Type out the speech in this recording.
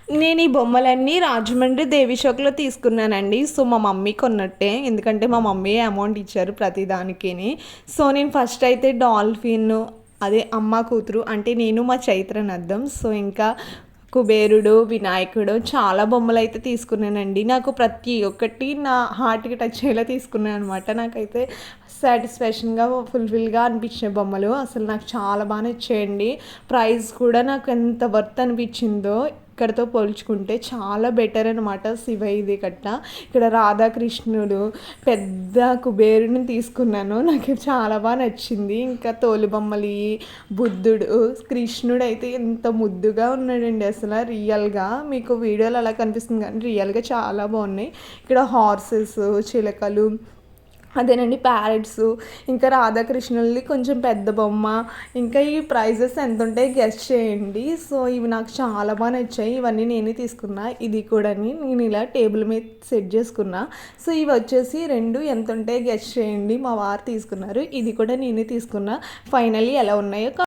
నేను ఈ బొమ్మలన్నీ రాజమండ్రి దేవి షోక్‌లో తీసుకున్నానండి. సో, మా మమ్మీ కొన్నట్టే. ఎందుకంటే మా మమ్మీయే అమౌంట్ ఇచ్చారు ప్రతి దానికిని. సో, నేను ఫస్ట్ అయితే డాల్ఫిన్ అదే అమ్మ, కూతురు అంటే నేను మా చైత్ర అని అర్థం. సో, ఇంకా కుబేరుడు, వినాయకుడు చాలా బొమ్మలైతే తీసుకున్నానండి. నాకు ప్రతి ఒక్కటి నా హార్ట్‌కి టచ్ అయ్యేలా తీసుకున్నాను అనమాట. నాకైతే సాటిస్ఫాక్షన్‌గా, ఫుల్‌ఫిల్‌గా అనిపించిన బొమ్మలు. అసలు నాకు చాలా బా నచ్చాయండి. ప్రైస్ కూడా నాకు ఎంత వర్త్ అనిపించిందో ఇక్కడితో పోల్చుకుంటే చాలా బెటర్ అనమాట. శివయ్యది గట్టా. ఇక్కడ రాధాకృష్ణుడు, పెద్ద కుబేరుని తీసుకున్నాను. నాకు చాలా బా నచ్చింది. ఇంకా తోలుబొమ్మలియి, బుద్ధుడు, కృష్ణుడైతే ఎంత ముద్దుగా ఉన్నాడండి అసల రియల్‌గా. మీకు వీడియోలో అలా కనిపిస్తుంది కానీ రియల్‌గా చాలా బాగున్నాయి. ఇక్కడ హార్సెస్, చిలకలు అదేనండి ప్యారెట్స్, ఇంకా రాధాకృష్ణులది కొంచెం పెద్ద బొమ్మ, ఇంకా ఈ ప్రైజెస్ ఎంతుంటాయో గెస్ చేయండి. సో, ఇవి నాకు చాలా బా నచ్చాయి. ఇవన్నీ నేనే తీసుకున్నా. ఇది కూడాని నేను ఇలా టేబుల్ మీద సెట్ చేసుకున్నా. సో, ఇవి వచ్చేసి 2 ఎంతుంటాయో గెస్ చేయండి. మా వారు తీసుకున్నారు. ఇది కూడా నేనే తీసుకున్నా. ఫైనల్లీ ఎలా ఉన్నాయో